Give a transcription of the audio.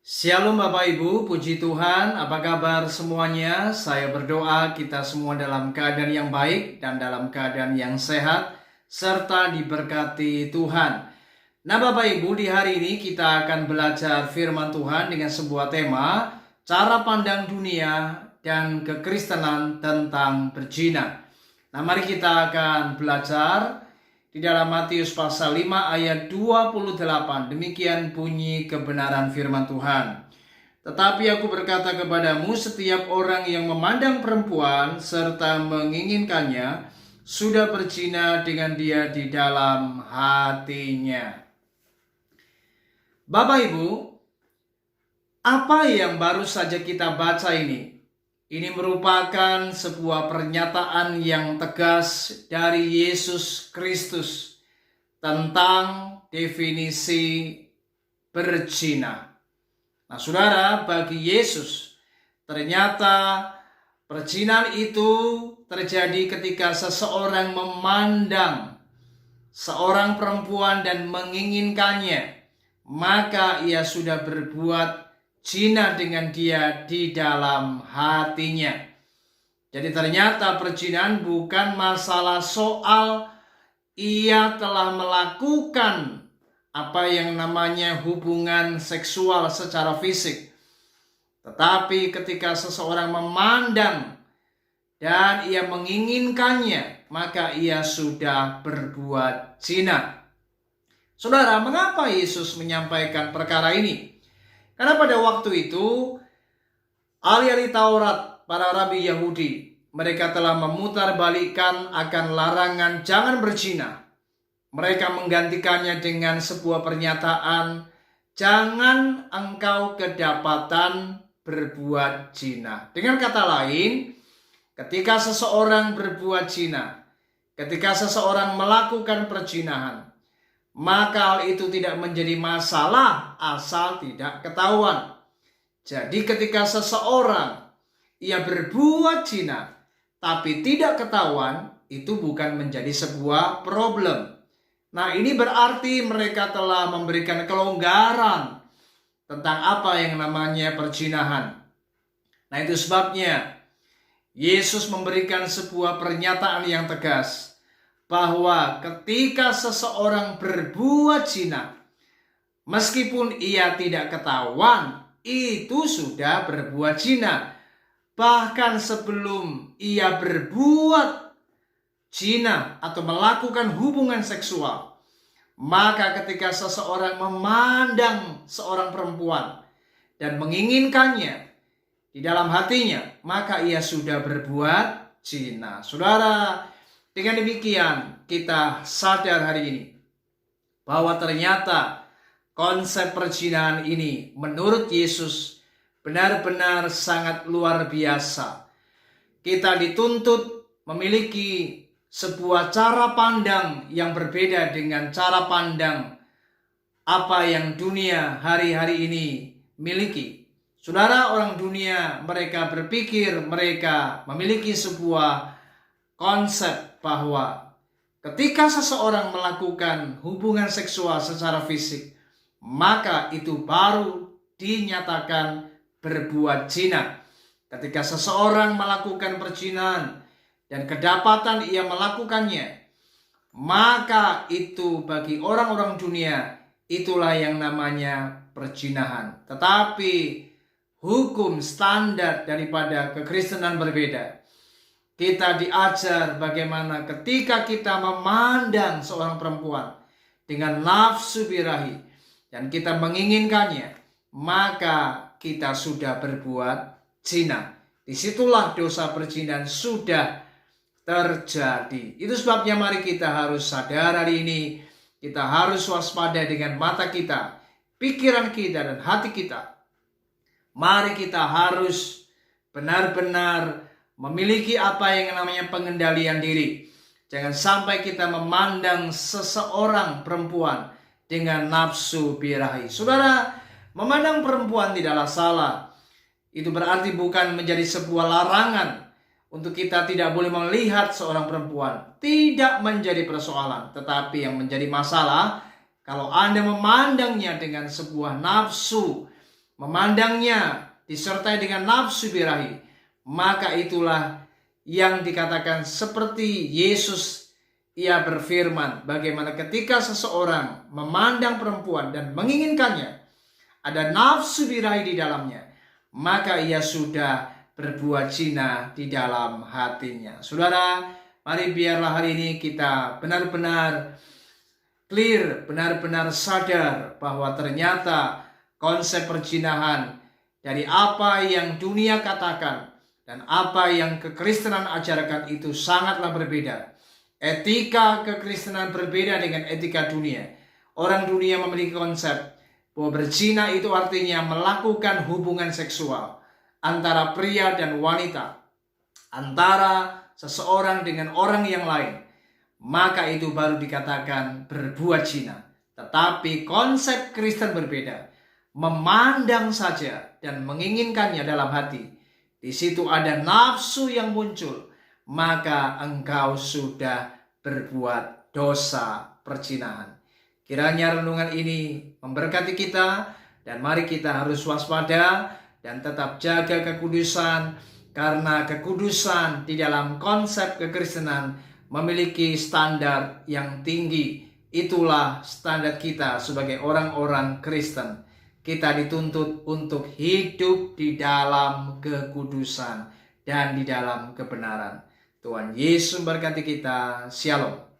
Shalom Bapak Ibu, puji Tuhan, apa kabar semuanya? Saya berdoa kita semua dalam keadaan yang baik dan dalam keadaan yang sehat, serta diberkati Tuhan. Nah Bapak Ibu, di hari ini kita akan belajar firman Tuhan dengan sebuah tema, cara pandang dunia dan kekristenan tentang berzina. Nah mari kita akan belajar di dalam Matius pasal 5 ayat 28, demikian bunyi kebenaran firman Tuhan. Tetapi aku berkata kepadamu, setiap orang yang memandang perempuan serta menginginkannya, sudah berzina dengan dia di dalam hatinya. Bapak Ibu, apa yang baru saja kita baca ini? Ini merupakan sebuah pernyataan yang tegas dari Yesus Kristus tentang definisi berzina. Nah, saudara, bagi Yesus ternyata perzinahan itu terjadi ketika seseorang memandang seorang perempuan dan menginginkannya, maka ia sudah berbuat zina dengan dia di dalam hatinya. Jadi ternyata perzinahan bukan masalah soal ia telah melakukan apa yang namanya hubungan seksual secara fisik. Tetapi ketika seseorang memandang dan ia menginginkannya, maka ia sudah berbuat zina. Saudara, mengapa Yesus menyampaikan perkara ini? Karena pada waktu itu, ahli-ahli Taurat, para rabi Yahudi, mereka telah memutarbalikkan akan larangan jangan berzina. Mereka menggantikannya dengan sebuah pernyataan, jangan engkau kedapatan berbuat zina. Dengan kata lain, ketika seseorang berbuat zina, ketika seseorang melakukan perzinahan, maka hal itu tidak menjadi masalah asal tidak ketahuan. Jadi ketika seseorang ia berbuat zina tapi tidak ketahuan, itu bukan menjadi sebuah problem. Nah, ini berarti mereka telah memberikan kelonggaran tentang apa yang namanya perzinahan. Nah, itu sebabnya Yesus memberikan sebuah pernyataan yang tegas bahwa ketika seseorang berbuat zina, meskipun ia tidak ketahuan, itu sudah berbuat zina. Bahkan sebelum ia berbuat zina atau melakukan hubungan seksual, maka ketika seseorang memandang seorang perempuan dan menginginkannya di dalam hatinya, maka ia sudah berbuat zina. Saudara, dengan demikian kita sadar hari ini bahwa ternyata konsep perzinahan ini menurut Yesus benar-benar sangat luar biasa. Kita dituntut memiliki sebuah cara pandang yang berbeda dengan cara pandang apa yang dunia hari-hari ini miliki. Saudara, orang dunia mereka berpikir mereka memiliki sebuah konsep bahwa ketika seseorang melakukan hubungan seksual secara fisik, maka itu baru dinyatakan berbuat zina. Ketika seseorang melakukan perzinahan dan kedapatan ia melakukannya, maka itu bagi orang-orang dunia itulah yang namanya perzinahan. Tetapi hukum standar daripada kekristenan berbeda. Kita diajar bagaimana ketika kita memandang seorang perempuan dengan nafsu birahi dan kita menginginkannya, maka kita sudah berbuat zina. Disitulah dosa perzinahan sudah terjadi. Itu sebabnya mari kita harus sadar hari ini, kita harus waspada dengan mata kita, pikiran kita dan hati kita. Mari kita harus benar-benar memiliki apa yang namanya pengendalian diri. Jangan sampai kita memandang seseorang perempuan dengan nafsu birahi. Saudara, memandang perempuan tidaklah salah. Itu berarti bukan menjadi sebuah larangan untuk kita tidak boleh melihat seorang perempuan. Tidak menjadi persoalan. Tetapi yang menjadi masalah, kalau Anda memandangnya dengan sebuah nafsu memandangnya disertai dengan nafsu birahi, maka itulah yang dikatakan seperti Yesus. Ia berfirman, bagaimana ketika seseorang memandang perempuan dan menginginkannya, ada nafsu birahi di dalamnya, maka ia sudah berbuat zina di dalam hatinya. Saudara, mari biarlah hari ini kita benar-benar clear, benar-benar sadar bahwa ternyata konsep perzinahan dari apa yang dunia katakan dan apa yang kekristenan ajarkan itu sangatlah berbeda. Etika kekristenan berbeda dengan etika dunia. Orang dunia memiliki konsep bahwa berzina itu artinya melakukan hubungan seksual antara pria dan wanita, antara seseorang dengan orang yang lain, maka itu baru dikatakan berbuat zina. Tetapi konsep Kristen berbeda. Memandang saja dan menginginkannya dalam hati, di situ ada nafsu yang muncul, maka engkau sudah berbuat dosa perzinahan. Kiranya renungan ini memberkati kita, dan mari kita harus waspada dan tetap jaga kekudusan, karena kekudusan di dalam konsep kekristenan memiliki standar yang tinggi. Itulah standar kita sebagai orang-orang Kristen. Kita dituntut untuk hidup di dalam kekudusan dan di dalam kebenaran. Tuhan Yesus memberkati kita. Shalom.